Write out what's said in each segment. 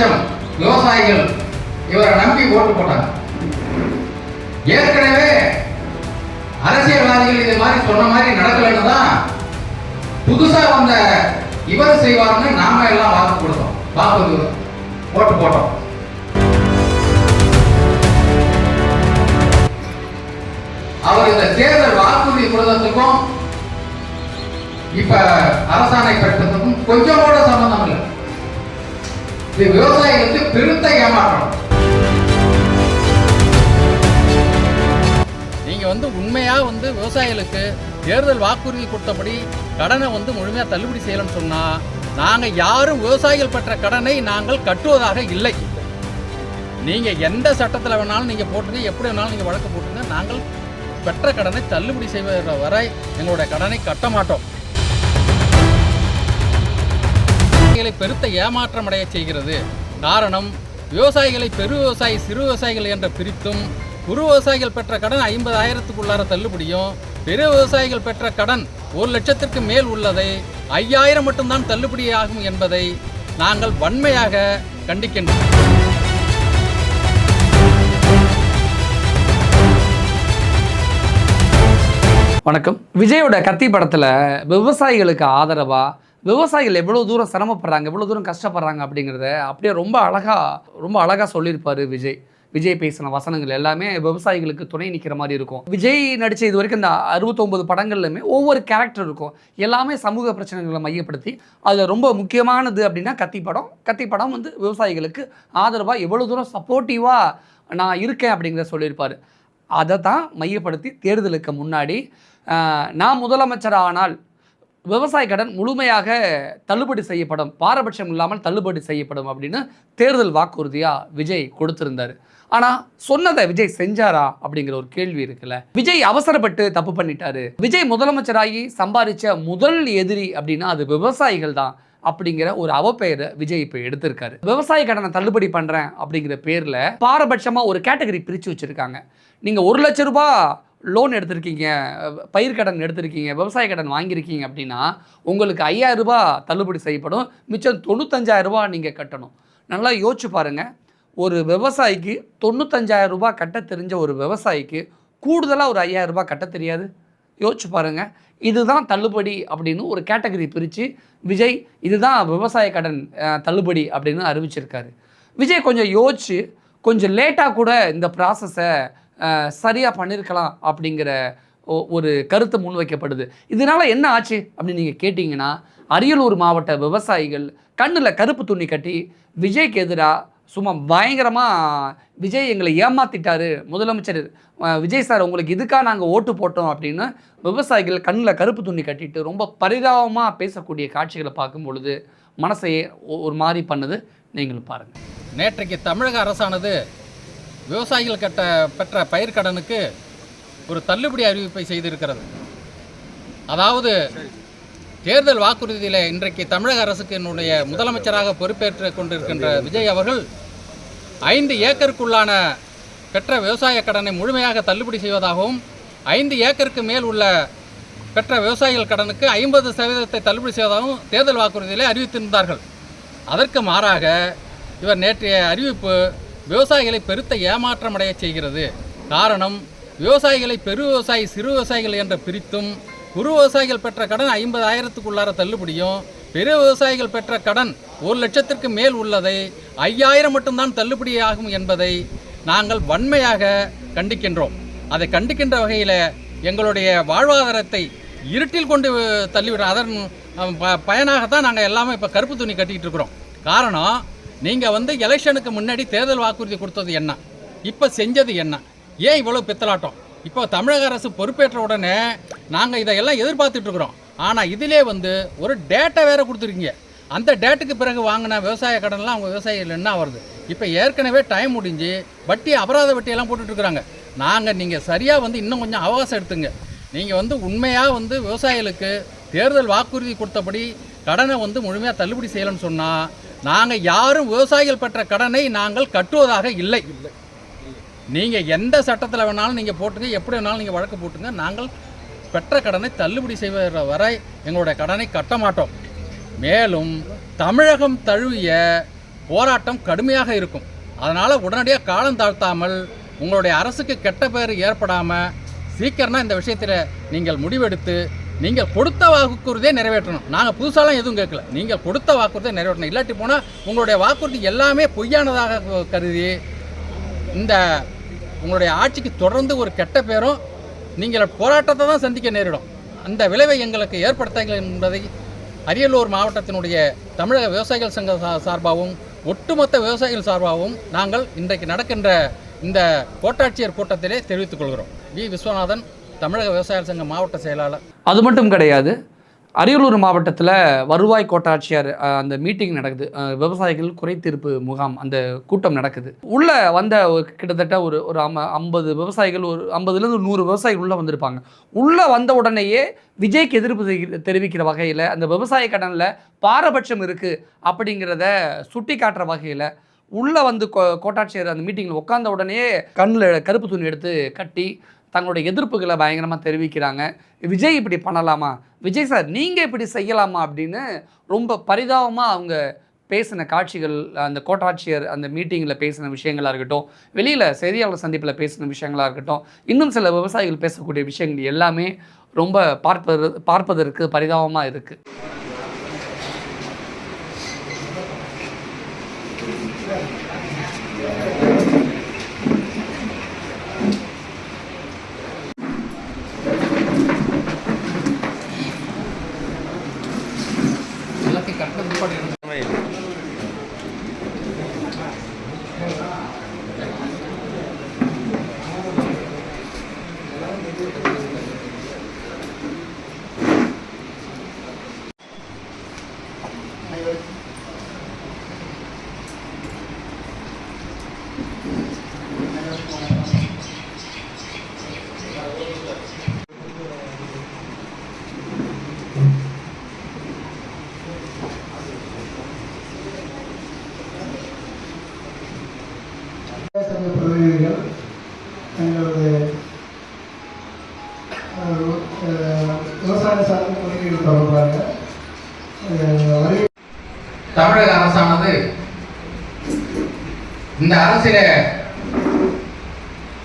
லட்சம் விவசாயிகள் இவரை நம்பி ஓட்டு போட்டாங்க. ஏற்கனவே அரசியல்வாதிகள் இது மாதிரி சொன்ன மாதிரி நடக்கலன்னு தான் புதுசா வந்த இவர் செய்வார்னு நாம எல்லாம் வாக்கு கொடுத்தோம், வாக்கு ஓட்டு போட்டோம். அவர் இந்த தேர்தல் வாக்குறுதி கொடுத்ததுக்கும் இப்ப அரசாணை பெற்றதுக்கும் கொஞ்சம் கூட சம்பந்தம் இல்லை. இது விவசாயிகளுக்கு பெருத்த ஏமாற்றம். நீங்க உண்மையா விவசாயிகளுக்கு தேர்தல் வாக்குறுதி கொடுத்தபடி கடனை முழுமையா தள்ளுபடி செய்யலன்னு சொன்னா நாங்க யாரும் விவசாயிகள் பெற்ற கடனை நாங்கள் கட்டுவதாக இல்லை. நீங்க எந்த சட்டத்தில் வேணாலும் நீங்க போட்டுங்க, எப்படி வேணாலும் நீங்க வழக்கு போட்டுங்க, நாங்கள் பெற்ற கடனை தள்ளுபடி செய்வத வரை எங்களுடைய கடனை கட்ட மாட்டோம். பெருத்த ஏமாற்றம் அடைய செய்கிறது. காரணம், விவசாயிகளை பெரு விவசாயி சிறு விவசாயிகள் என்ற பிரித்தும் குறு விவசாயிகள் பெற்ற கடன் 50,000க்குள்ளார தள்ளுபடியும் பெரு விவசாயிகள் பெற்ற கடன் 1 லட்சத்திற்கு மேல் உள்ளதை 5,000 மட்டும்தான் தள்ளுபடியாகும் என்பதை நாங்கள் வன்மையாக கண்டிக்கின்றோம். வணக்கம். விஜயோட கத்தி படத்தில் விவசாயிகளுக்கு ஆதரவாக விவசாயிகள் எவ்வளோ தூரம் சிரமப்படுறாங்க, எவ்வளோ தூரம் கஷ்டப்படுறாங்க அப்படிங்கிறத அப்படியே ரொம்ப அழகாக சொல்லியிருப்பார் விஜய். விஜய் பேசின வசனங்கள் எல்லாமே விவசாயிகளுக்கு துணை நிற்கிற மாதிரி இருக்கும். விஜய் நடித்த இது வரைக்கும் இந்த 69 படங்கள்லையுமே ஒவ்வொரு கேரக்டர் இருக்கும். எல்லாமே சமூக பிரச்சனைகளை மையப்படுத்தி அது ரொம்ப முக்கியமானது அப்படின்னா கத்தி படம் விவசாயிகளுக்கு ஆதரவாக எவ்வளோ தூரம் சப்போர்ட்டிவாக நான் இருக்கேன் அப்படிங்கிறத சொல்லியிருப்பார். அதை தான் மையப்படுத்தி தேர்தலுக்கு முன்னாடி நான் முதலமைச்சர் ஆனால் விவசாய கடன் முழுமையாக தள்ளுபடி செய்யப்படும், பாரபட்சம் இல்லாமல் தள்ளுபடி செய்யப்படும் அப்படின்னு தேர்தல் வாக்குறுதியாக விஜய் கொடுத்திருந்தார். ஆனால் சொன்னதை விஜய் செஞ்சாரா அப்படிங்கிற ஒரு கேள்வி இருக்குல்ல. விஜய் அவசரப்பட்டு தப்பு பண்ணிட்டாரு. விஜய் முதலமைச்சராகி சம்பாதிச்ச முதல் எதிரி அப்படின்னா அது விவசாயிகள் தான் அப்படிங்கிற ஒரு அவப்பெயரை விஜய் இப்போ எடுத்திருக்காரு. விவசாய கடனை தள்ளுபடி பண்ணுறேன் அப்படிங்கிற பேரில் பாரபட்சமாக ஒரு கேட்டகரி பிரித்து வச்சுருக்காங்க. நீங்கள் 1 லட்ச ரூபாய் லோன் எடுத்திருக்கீங்க, பயிர் கடன் எடுத்திருக்கீங்க, விவசாய கடன் வாங்கியிருக்கீங்க அப்படின்னா உங்களுக்கு 5,000 ரூபாய் தள்ளுபடி செய்யப்படும், மிச்சம் 95,000 ரூபாய் நீங்கள் கட்டணும். நல்லா யோசிச்சு பாருங்கள். ஒரு விவசாயிக்கு 95,000 ரூபாய் கட்ட தெரிஞ்ச ஒரு விவசாயிக்கு கூடுதலாக ஒரு 5,000 ரூபாய் கட்ட தெரியாது. யோசிச்சு பாருங்கள். இதுதான் தள்ளுபடி அப்படின்னு ஒரு கேட்டகரி பிரித்து விஜய் இதுதான் விவசாய கடன் தள்ளுபடி அப்படின்னு அறிவிச்சிருக்காரு. விஜய் கொஞ்சம் யோசிச்சு கொஞ்சம் லேட்டாக கூட இந்த ப்ராசஸை சரியாக பண்ணியிருக்கலாம் அப்படிங்கிற ஒரு கருத்து முன்வைக்கப்படுது. இதனால் என்ன ஆச்சு அப்படின்னு நீங்கள் கேட்டிங்கன்னா, அரியலூர் மாவட்ட விவசாயிகள் கண்ணில் கருப்பு துணி கட்டி விஜய்க்கு எதிராக சும்மா பயங்கரமாக விஜய் எங்களை ஏமாற்றிட்டாரு, முதலமைச்சர் விஜய் சார் உங்களுக்கு இதுக்காக நாங்கள் ஓட்டு போட்டோம் அப்படின்னு விவசாயிகள் கண்ணில் கருப்பு துணி கட்டிட்டு ரொம்ப பரிதாபமாக பேசக்கூடிய காட்சிகளை பார்க்கும் பொழுது மனசையே ஒரு மாதிரி பண்ணுது. நீங்களும் பாருங்கள். நேற்றைக்கு தமிழக அரசானது விவசாயிகள் பெற்ற பயிர் கடனுக்கு ஒரு தள்ளுபடி அறிவிப்பை செய்திருக்கிறது. அதாவது தேர்தல் வாக்குறுதியில் இன்றைக்கு தமிழக அரசுக்கு என்னுடைய முதலமைச்சராக பொறுப்பேற்று கொண்டிருக்கின்ற விஜய் அவர்கள் 5 ஏக்கருக்குள்ளான பெற்ற விவசாய கடனை முழுமையாக தள்ளுபடி செய்வதாகவும் 5 ஏக்கருக்கு மேல் உள்ள பெற்ற விவசாயிகள் கடனுக்கு 50% தள்ளுபடி செய்வதாகவும் தேர்தல் வாக்குறுதியில் அறிவித்திருந்தார்கள். அதற்கு மாறாக இவர் நேற்றைய அறிவிப்பு விவசாயிகளை பெருத்த ஏமாற்றம் அடைய செய்கிறது. காரணம், விவசாயிகளை பெரு விவசாயி சிறு விவசாயிகள் என்ற பிரித்தும் குறு விவசாயிகள் பெற்ற கடன் 50,000க்குள்ளார தள்ளுபடியும் பெரு விவசாயிகள் பெற்ற கடன் 1 லட்சத்திற்கு மேல் உள்ளதை 5,000 மட்டும்தான் தள்ளுபடியாகும் என்பதை நாங்கள் வன்மையாக கண்டிக்கின்றோம். அதை கண்டிக்கின்ற வகையில் எங்களுடைய வாழ்வாதாரத்தை இருட்டில் கொண்டு தள்ளிவிட அதன் பயனாகத்தான் நாங்கள் எல்லாமே இப்போ கருப்பு துணி கட்டிக்கிட்டு இருக்கிறோம். காரணம், நீங்கள் எலெக்ஷனுக்கு முன்னாடி தேர்தல் வாக்குறுதி கொடுத்தது என்ன, இப்போ செஞ்சது என்ன, ஏன் இவ்வளோ பித்தலாட்டம்? இப்போ தமிழக அரசு பொறுப்பேற்ற உடனே நாங்கள் இதையெல்லாம் எதிர்பார்த்துட்ருக்குறோம். ஆனால் இதிலே ஒரு டேட்டை வேறு கொடுத்துருக்கீங்க. அந்த டேட்டுக்கு பிறகு வாங்கின விவசாய கடன்லாம் அவங்க விவசாயிகள் என்ன வருது? இப்போ ஏற்கனவே டைம் முடிஞ்சு வட்டி அபராத வட்டியெல்லாம் போட்டுட்ருக்குறாங்க. நீங்கள் சரியாக இன்னும் கொஞ்சம் அவகாசம் எடுத்துங்க. நீங்கள் உண்மையாக விவசாயிகளுக்கு தேர்தல் வாக்குறுதி கொடுத்தபடி கடனை முழுமையாக தள்ளுபடி செய்யலைன்னு சொன்னால் நாங்கள் யாரும் விவசாயிகள் பெற்ற கடனை நாங்கள் கட்டுவதாக இல்லை. நீங்கள் எந்த சட்டத்தில் வேணாலும் நீங்கள் போட்டுங்க, எப்படி வேணாலும் நீங்கள் வழக்கு போட்டுங்க, நாங்கள் பெற்ற கடனை தள்ளுபடி செய்வத வரை எங்களுடைய கடனை கட்ட மாட்டோம். மேலும் தமிழகம் தழுவிய போராட்டம் கடுமையாக இருக்கும். அதனால் உடனடியாக காலம் தாழ்த்தாமல் உங்களுடைய அரசுக்கு கெட்ட பேர் ஏற்படாமல் சீக்கிரமாக இந்த விஷயத்தில் நீங்கள் முடிவெடுத்து நீங்கள் கொடுத்த வாக்குறுதியை நிறைவேற்றணும். நாங்கள் புதுசாலாம் எதுவும் கேட்கல, நீங்கள் கொடுத்த வாக்குறுதியை நிறைவேற்றணும். இல்லாட்டி போனால் உங்களுடைய வாக்குறுதி எல்லாமே பொய்யானதாக கருதி இந்த உங்களுடைய ஆட்சிக்கு தொடர்ந்து ஒரு கெட்ட பேரும் நீங்கள் போராட்டத்தை தான் சந்திக்க நேரிடும். அந்த விளைவை எங்களுக்கு ஏற்படுத்துங்கள் என்பதை அரியலூர் மாவட்டத்தினுடைய தமிழக விவசாயிகள் சங்க சார்பாகவும் ஒட்டுமொத்த விவசாயிகள் சார்பாகவும் நாங்கள் இன்றைக்கு நடக்கின்ற இந்த கோட்டாட்சியர் கூட்டத்திலே தெரிவித்துக் கொள்கிறோம். வி. விஸ்வநாதன், தமிழக விவசாயிகள் சங்க மாவட்ட செயலாளர். அது மட்டும் கிடையாது, அரியலூர் மாவட்டத்தில் வருவாய் கோட்டாட்சியர் அந்த மீட்டிங் நடக்குது, விவசாயிகள் குறைதீர்ப்பு முகாம் அந்த கூட்டம் நடக்குது. உள்ளே வந்த கிட்டத்தட்ட ஒரு 50 விவசாயிகள், ஒரு 50லேருந்து 100 விவசாயிகள் உள்ளே வந்திருப்பாங்க. உள்ளே வந்த உடனேயே விஜய்க்கு எதிர்ப்பு தெரிவிக்கிற வகையில் அந்த விவசாய கடனில் பாரபட்சம் இருக்குது அப்படிங்கிறத சுட்டி காட்டுற வகையில் உள்ளே வந்து கோட்டாட்சியர் அந்த மீட்டிங்கில் உட்காந்த உடனே கண்ணில் கருப்பு துணி எடுத்து கட்டி தங்களுடைய எதிர்ப்புகளை பயங்கரமாக தெரிவிக்கிறாங்க. விஜய் இப்படி பண்ணலாமா, விஜய் சார் நீங்கள் இப்படி செய்யலாமா அப்படின்னு ரொம்ப பரிதாபமாக அவங்க பேசின காட்சிகள், அந்த கோட்டாட்சியர் அந்த மீட்டிங்கில் பேசின விஷயங்களாக இருக்கட்டும், வெளியில் செய்தியாளர் சந்திப்பில் பேசின விஷயங்களாக இருக்கட்டும், இன்னும் சில விவசாயிகள் பேசக்கூடிய விஷயங்கள் எல்லாமே ரொம்ப பார்ப்பதற்கு பரிதாபமாக இருக்குது. பிரதிநிதிகள் எங்களுடைய விவசாய சார்ந்த பிரதிநிதிகள் தொடர்பாக தமிழக அரசானது இந்த அரசில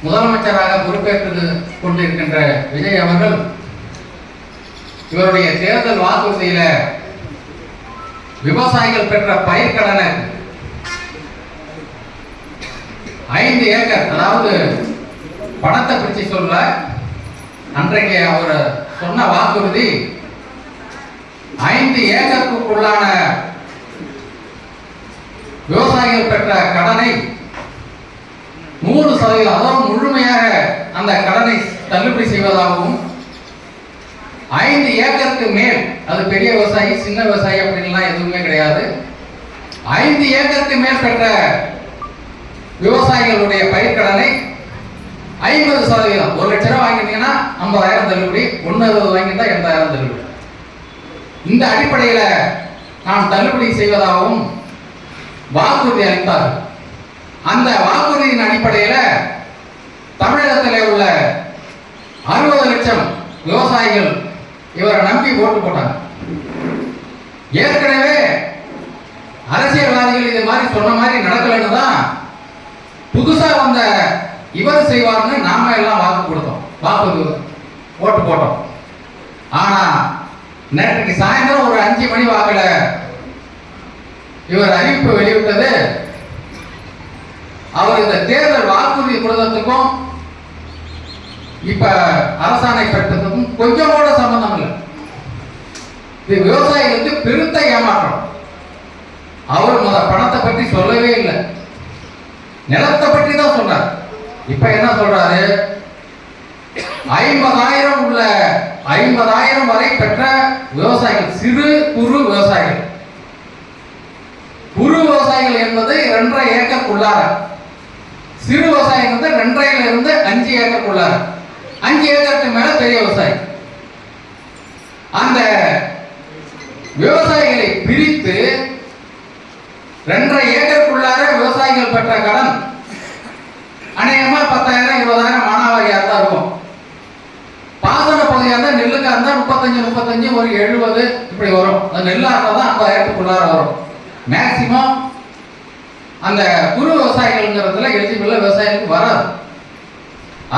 முதலமைச்சராக பொறுப்பேற்று கொண்டிருக்கின்ற விஜய் அவர்கள் இவருடைய தேர்தல் வாக்குறுதியில விவசாயிகள் பெற்ற பயிர்க்கடனை 5 ஏக்கர், அதாவது பணத்தை பிடிச்சி சொல்ல, அன்றைக்கு அவர் சொன்ன வாக்குறுதி 5 ஏக்கருக்குள்ளான விவசாயிகள் பெற்ற கடனை 100%, அதாவது முழுமையாக அந்த கடனை தள்ளுபடி செய்வதாகவும், 5 ஏக்கருக்கு மேல், அது பெரிய விவசாயி சின்ன விவசாயி அப்படின்லாம் எதுவுமே கிடையாது, 5 ஏக்கருக்கு மேல் பெற்ற விவசாயிகளுடைய பயிர்க்கடனை 50%, 1 லட்ச ரூபாய் வாங்கிட்டீங்கன்னா 50,000 தள்ளுபடி, 1,60,000 வாங்கிட்டா 80,000 தள்ளுபடி. இந்த அடிப்படையில் நாம் தள்ளுபடி செய்வதாகவும் வாக்குறுதி அளித்தார். அந்த வாக்குறுதியின் அடிப்படையில் தமிழகத்தில் உள்ள 60 லட்சம் விவசாயிகள் இவரை நம்பி ஓட்டு போட்டாங்க. ஏற்கனவே அரசியல்வாதிகள் இது மாதிரி சொன்ன மாதிரி நடக்கலன்னு தான் புதுசா வந்த இவர் செய்வார்னு நாம எல்லாம் வாக்கு கொடுத்தோம், ஓட்டு போட்டோம். ஆனா நேற்றுக்கு சாயந்தரம் ஒரு 5 மணி வாக்குல இவர் அறிவிப்பு வெளியிட்டது, அவர் இந்த தேர்தல் வாக்குறுதி கொடுத்ததுக்கும் இப்ப அரசாணை பெற்றதுக்கும் கொஞ்சம் கூட சம்பந்தம் இல்லை. இது விவசாயிகளுக்கு பெருத்த ஏமாற்றம். அவர் பணத்தை பற்றி சொல்லவே இல்லை, நிலத்தை பற்றி தான் சொன்னார். இப்ப என்ன சொல்றாரு, 50,000 உள்ள 50,000 வரை பெற்ற விவசாயிகள், சிறு குறு விவசாயிகள், குறு விவசாயிகள் என்பது 2.5 ஏக்கருக்குள்ளார, சிறு விவசாயிகள் வந்து 2.5 இருந்து 5 ஏக்கருக்குள்ளார, 5 ஏக்கருக்கு மேல பெரிய விவசாயி. அந்த விவசாயிகளை பிரித்து 2.5 ஏக்கருக்குள்ளார விவசாயிகள் பெற்ற கடன் அநேகமா 10,000 20,000 மானாவாரியா தான் இருக்கும். பாசன பகுதியாக இருந்தால் நெல்லுக்கா இருந்தால் 35 ஒரு 70 இப்படி வரும். அந்த நெல்லா இருந்தால் தான் 50,000க்குள்ளார வரும். மேக்சிமம் அந்த குறு விவசாயிகள்ங்கிறதுல எலிஜிபிள் விவசாயிகளுக்கு வராது.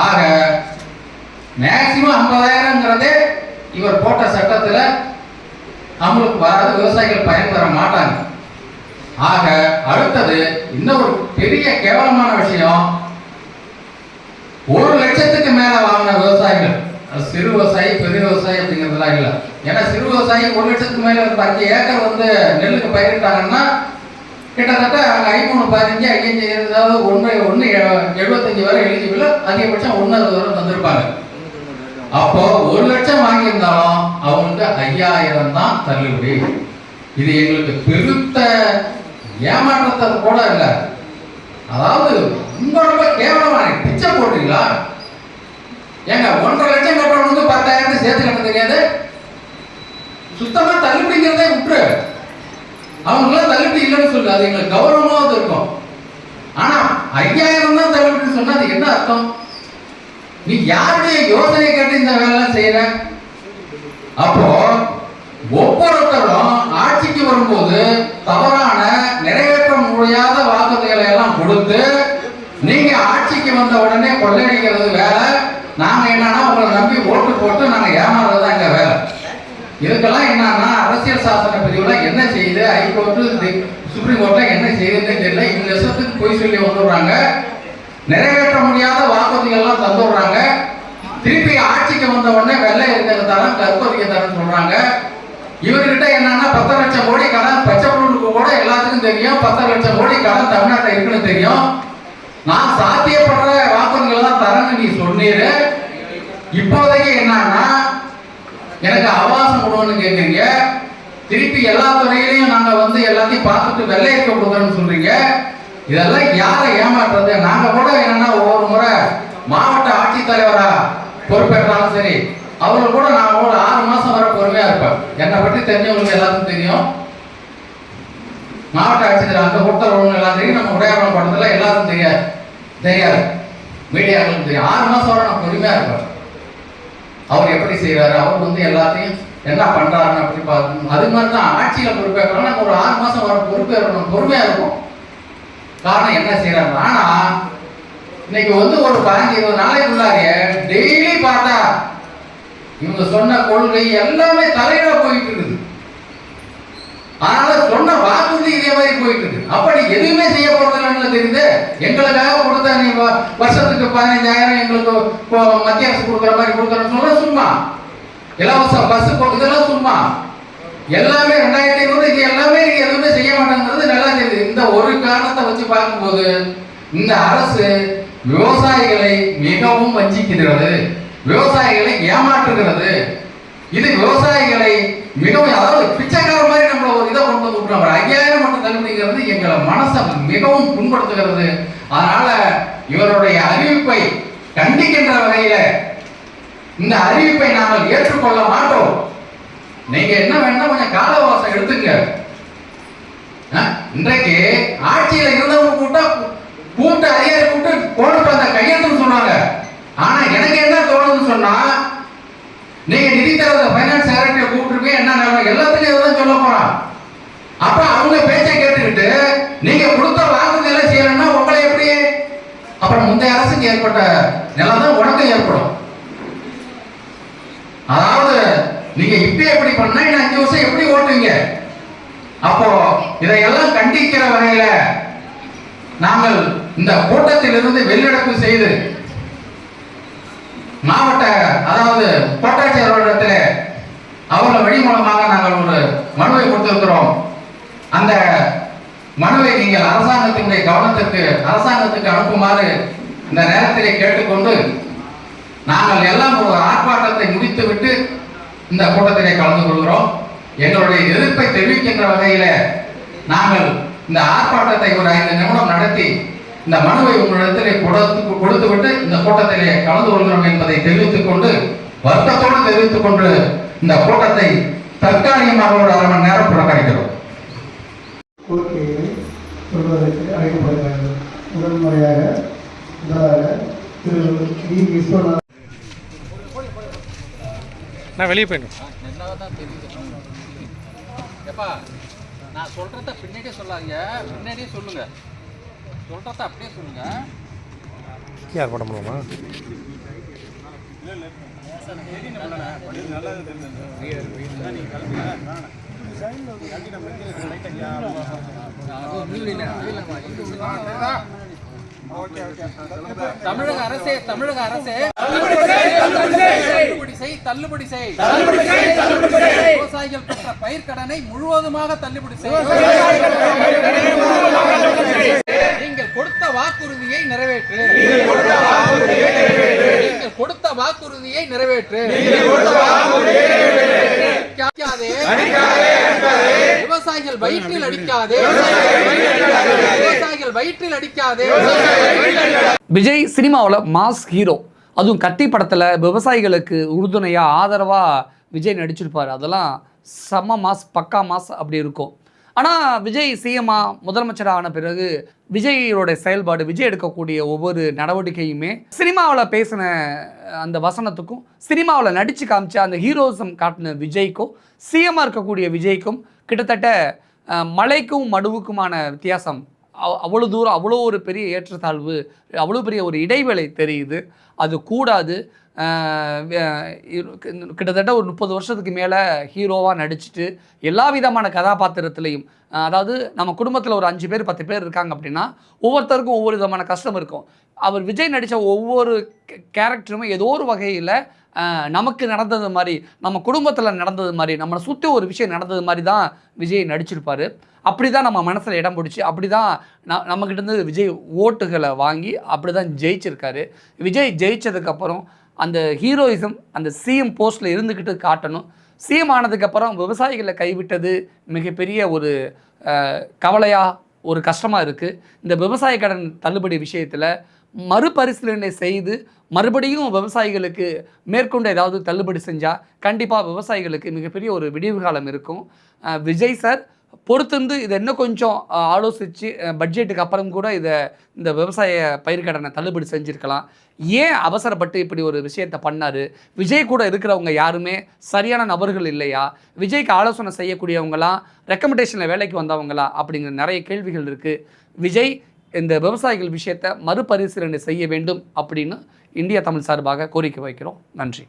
ஆக மேக்சிமம் 50,000ங்கிறதே இவர் போட்ட சட்டத்தில் அமலுக்கு வராது, விவசாயிகள் பயன்பெற மாட்டாங்க. ஆக அடுத்தது இன்னும் ஒரு பெரிய கேவலமான விஷயம், 1 லட்சத்துக்கு மேல வாங்கின விவசாயிகள், சிறு விவசாயி பெரிய விவசாயி அப்படிங்கிறதுலாம் இல்லை. ஏன்னா சிறு விவசாயி 1 லட்சத்துக்கு மேல 5 ஏக்கர் வந்து நெல்லுக்கு பயிரிட்டாங்கன்னா கிட்டத்தட்ட 13, 15, 5, ஏதாவது 1.75 வரை எலிஜிபிள், அதிகபட்சம் 1.60 வரை வந்திருப்பாங்க. அப்போ 1 லட்சம் வாங்கியிருந்தாலும் அவங்களுக்கு 5,000 தான் தள்ளுபடி. இது எங்களுக்கு பெருத்த ஏமாற்றத்தை கூட இல்லை. அதாவது ரொம்ப கேவலமான பிச்சை போடுறீங்களா? ஏங்க 1.5 லட்சம் கட்டுறவங்களுக்கு 10,000 சேர்த்து கட்ட தெரியாது? சுத்தமா தள்ளுபடிங்கிறதே விட்டுரு. அவங்களாம் தள்ளுபடி இல்லைன்னு சொல்லு, அது எங்களுக்கு கௌரவமாவது இருக்கும். ஆனா 5,000 தான் தள்ளுபடின்னு சொன்னா அது என்ன அர்த்தம்? நீ யாருடைய யோசனை கேட்டு இந்த வேலை செய்யற? அப்போ ஒவ்வொருத்தரும் ஆட்சிக்கு வரும்போது தவறான நிறைவேற்ற முடியாத வாக்குறுதிகளை எல்லாம் கொடுத்து நீங்க ஆட்சிக்கு வந்த உடனே கொள்ளையடிக்கிறது வேலை. நாங்க என்னன்னா உங்களை நம்பி ஓட்டு போட்டு நாங்க ஏமாறுறது எங்க வேலை. இதுக்கெல்லாம் என்னன்னா அரசியல் சாசன பிரிவுல என்ன செய்யுது, ஹைகோர்ட்டு சுப்ரீம் கோர்ட்ல என்ன செய்யுதுன்னு தெரியல. இவங்க இஷ்டத்துக்கு பொய் சொல்லி வந்துடுறாங்க, நிறைவேற்ற முடியாத வாக்குறுதிகள் எல்லாம் தந்துடுறாங்க. திருப்பி ஆட்சிக்கு வந்த உடனே வெள்ளை இருக்கிற தரம் கற்பதிக்க தரம் சொல்றாங்க. இவர்கிட்ட என்னன்னா 10 லட்சம் கோடி கடன் பச்சை பொருளுக்கு கூட எல்லாத்துக்கும் தெரியும், 10 லட்சம் கோடி கடன் தமிழ்நாட்டில் இருக்குன்னு தெரியும். நான் சாத்தியப்படுற வாக்குறுதிகள் தான் தரேன்னு நீ சொன்னீரு. இப்போதைக்கு என்னன்னா எனக்கு அவகாசம் கொடுன்னு கேட்குறீங்க. திருப்பி எல்லா துறையிலையும் நாங்க வந்து எல்லாத்தையும் பார்த்துட்டு வெள்ளை இருக்க கொடுக்குறோன்னு சொல்றீங்க. இதெல்லாம் யாரை ஏமாற்றுறது? நாங்க கூட என்னன்னா ஒவ்வொரு முறை மாவட்ட ஆட்சித்தலைவரா பொறுப்பேற்றாலும் சரி, அவரு கூட நான் ஒரு 6 மாசம் வரை பொறுமையா இருப்பேன். என்னை பற்றி தெரிஞ்சவங்களுக்கு எல்லாத்துக்கும் தெரியும். மாவட்ட ஆட்சித்தலைவர் அந்த கூட்டத்தில் எல்லாம் தெரியும், நம்ம உடையாபுரம் படத்துல எல்லாருக்கும் தெரியாது, மீடியாவுக்கும் தெரியும். 6 மாசம் வரை நான் பொறுமையா இருப்பேன். அவர் எப்படி செய்யறாரு, அவர் வந்து எல்லாத்தையும் என்ன பண்றாருன்னு அப்படி பார்க்கணும். அது மாதிரி தான் ஆட்சியில பொறுப்பேற்கிறோம். நம்ம ஒரு 6 மாசம் வர பொறுப்பேற்கணும், பொறுமையா இருக்கும். காரணம் என்ன செய்யறாங்க? ஆனா இன்னைக்கு வந்து ஒரு 15-20 நாளைக்குள்ளாரே டெய்லி பார்த்தா இவங்க சொன்ன கொள்கை எல்லாமே தலையில போயிட்டு இருக்குது. அதனால சொன்ன வாக்குறுதி இதே மாதிரி போயிட்டு இருக்கு. அப்படி எதுவுமே செய்ய போறதில்லைன்னு தெரியுது. எங்களுக்காக கொடுத்த நீ வருஷத்துக்கு 15,000 எங்களுக்கு மத்திய அரசு கொடுக்குற மாதிரி கொடுக்குறேன்னு சொல்ல சும்மா, இலவச பஸ் போட்டதெல்லாம் சும்மா, எல்லாமே 2,500 இது எல்லாமே நீங்க எதுவுமே செய்ய மாட்டேங்கிறது நல்லா தெரியுது. இந்த ஒரு காரணத்தை வச்சு பார்க்கும்போது இந்த அரசு விவசாயிகளை மிகவும் வஞ்சிக்கிறது, விவசாயிகளை ஏமாற்றுகிறது. இது விவசாயிகளை மிகவும், அதாவது பிச்சைக்கார மாதிரி நம்மள ஒரு இதை கொண்டு வந்து விட்டுறோம். 5,000 மட்டும் தள்ளுபடிங்கிறது எங்களை மனசை மிகவும் புண்படுத்துகிறது. அதனால இவருடைய அறிவிப்பை கண்டிக்கின்ற வகையில இந்த அறிவிப்பை நாங்கள் ஏற்றுக்கொள்ள மாட்டோம். நீங்க என்ன வேணா கொஞ்சம் கால அவகாசம் எடுத்துங்க. இன்றைக்கு ஆட்சியில இருந்தவங்க கூட்ட அதிகாரி கூப்பிட்டு போட்டு அந்த கையெழுத்துன்னு சொன்னாங்க. ஆனா எனக்கு என்ன தோணுதுன்னு சொன்னா, நீங்க நிதித்துறை பைனான்ஸ் செக்ரட்டரியை கூப்பிட்டுருப்பீங்க, என்ன எல்லாத்துலயும் எதுவும் சொல்ல போறான். அப்ப அவங்க பேச்சை கேட்டுக்கிட்டு நீங்க கொடுத்த வாக்குறுதி எல்லாம் செய்யணும்னா உங்களை எப்படி, அப்புறம் முந்தைய அரசுக்கு ஏற்பட்ட நிலம் தான் உனக்கு ஏற்படும். அதாவது நீங்க இப்ப எப்படி பண்ணா இன்னும் 5 வருஷம் எப்படி ஓட்டுவீங்க? அப்போ இதையெல்லாம் கண்டிக்கிற வகையில நாங்கள் இந்த கூட்டத்திலிருந்து வெளிநடப்பு செய்து மாவட்ட, அதாவது கோட்டாட்சியர்களிடத்தில் அவர்கள் வழி மூலமாக நாங்கள் ஒரு மனுவை கொடுத்திருக்கிறோம். அந்த மனுவை நீங்கள் அரசாங்கத்தினுடைய கவனத்திற்கு, அரசாங்கத்துக்கு அனுப்புமாறு இந்த நேரத்திலே கேட்டுக்கொண்டு நாங்கள் எல்லாம் ஒரு ஆர்ப்பாட்டத்தை முடித்துவிட்டு இந்த கூட்டத்திலே கலந்து கொள்கிறோம். எங்களுடைய எதிர்ப்பை தெரிவிக்கின்ற வகையில நாங்கள் இந்த ஆர்ப்பாட்டத்தை ஒரு 5 நிமிடம் நடத்தி இந்த மனுவை உங்களிடத்திலே கொடுத்துவிட்டு இந்த கூட்டத்திலே கலந்து கொள்கிறோம் என்பதை தெரிவித்துக் கொண்டு, வருத்தத்தோடு தெரிவித்துக் கொண்டு இந்த கூட்டத்தை தற்காலிகமாக ஒரு 1/2 மணி நேரம் புறக்கணிக்கிறோம். கோரிக்கைகளை சொல்வதற்கு அழைக்கப்படுகிறார்கள். முதன்முறையாக திரு வி. விஸ்வநாத் நான் வெளியே போயிடும். எப்பா நான் சொல்றத பின்னாடியே சொல்லாங்க, பின்னாடியே சொல்லுங்க. சொல்கிறத அப்படியே சொல்லுங்க. யார் போட முடியுமா? தமிழக அரசே தள்ளுபடி செய். விவசாயிகள் பெற்ற பயிர்க்கடனை முழுவதுமாக தள்ளுபடி செய். நீங்கள் கொடுத்த வாக்குறுதியை நிறைவேற்று. நீங்கள் கொடுத்த வாக்குறுதியை நிறைவேற்று. விவசாயிகள் வயிற்றில் அடிக்காதே. விவசாயிகள் வயிற்றில் அடிக்காதே. விஜய் சினிமாவில் மாஸ் ஹீரோ, அதுவும் கத்தி படத்தில் விவசாயிகளுக்கு உறுதுணையாக ஆதரவாக விஜய் நடிச்சிருப்பார். அதெல்லாம் செம்ம மாஸ், பக்கா மாஸ் அப்படி இருக்கும். ஆனால் விஜய் சிஎம்மா முதலமைச்சராக ஆன பிறகு விஜயோட செயல்பாடு, விஜய் எடுக்கக்கூடிய ஒவ்வொரு நடவடிக்கையுமே சினிமாவில் பேசின அந்த வசனத்துக்கும் சினிமாவில் நடித்து காமிச்ச அந்த ஹீரோசம் காட்டின விஜய்க்கும் சிஎம்மாக இருக்கக்கூடிய விஜய்க்கும் கிட்டத்தட்ட மலைக்கும் மடுவுக்குமான வித்தியாசம். அவ்வளோ தூரம், அவ்வளோ ஒரு பெரிய ஏற்றத்தாழ்வு, அவ்வளோ பெரிய ஒரு இடைவேளை தெரியுது. அது கூடாது. கிட்டத்தட்ட ஒரு 30 வருஷத்துக்கு மேலே ஹீரோவாக நடிச்சுட்டு எல்லா விதமான கதாபாத்திரத்துலையும், அதாவது நம்ம குடும்பத்தில் ஒரு 5 பேர் 10 பேர் இருக்காங்க அப்படின்னா ஒவ்வொருத்தருக்கும் ஒவ்வொரு விதமான கஷ்டம் இருக்கும். அவர் விஜய் நடித்த ஒவ்வொரு கேரக்டருமே ஏதோ ஒரு வகையில் நமக்கு நடந்தது மாதிரி, நம்ம குடும்பத்தில் நடந்தது மாதிரி, நம்மளை சுற்றி ஒரு விஷயம் நடந்தது மாதிரி தான் விஜய் நடிச்சிருப்பார். அப்படி தான் நம்ம மனசில் இடம் பிடிச்சி, அப்படி தான் நம்மக்கிட்டேருந்து விஜய் ஓட்டுகளை வாங்கி அப்படி தான் ஜெயிச்சிருக்காரு. விஜய் ஜெயித்ததுக்கப்புறம் அந்த ஹீரோயிசம் அந்த சிஎம் போஸ்ட்டில் இருந்துக்கிட்டு காட்டணும். சிஎம் ஆனதுக்கப்புறம் விவசாயிகளை கைவிட்டது மிகப்பெரிய ஒரு கவலையாக, ஒரு கஷ்டமாக இருக்குது. இந்த விவசாய கடன் தள்ளுபடி விஷயத்தில் மறுபரிசீலனை செய்து மறுபடியும் விவசாயிகளுக்கு மேற்கொண்டு ஏதாவது தள்ளுபடி செஞ்சால் கண்டிப்பாக விவசாயிகளுக்கு மிகப்பெரிய ஒரு விடிவு காலம் இருக்கும். விஜய் சார் பொறுத்திருந்து இதை இன்னும் கொஞ்சம் ஆலோசித்து பட்ஜெட்டுக்கு அப்புறம் கூட இந்த விவசாய பயிர்க்கடனை தள்ளுபடி செஞ்சுருக்கலாம். ஏன் அவசரப்பட்டு இப்படி ஒரு விஷயத்தை பண்ணார்? விஜய் கூட இருக்கிறவங்க யாருமே சரியான நபர்கள் இல்லையா? விஜய்க்கு ஆலோசனை செய்யக்கூடியவங்களாம் ரெக்கமெண்டேஷனில் வேலைக்கு வந்தவங்களா? அப்படிங்கிற நிறைய கேள்விகள் இருக்குது. விஜய் இந்த விவசாயிகள் விஷயத்தை மறுபரிசீலனை செய்ய வேண்டும் அப்படின்னு இந்தியா தமிழ் சார்பாக கோரிக்கை வைக்கிறோம். நன்றி.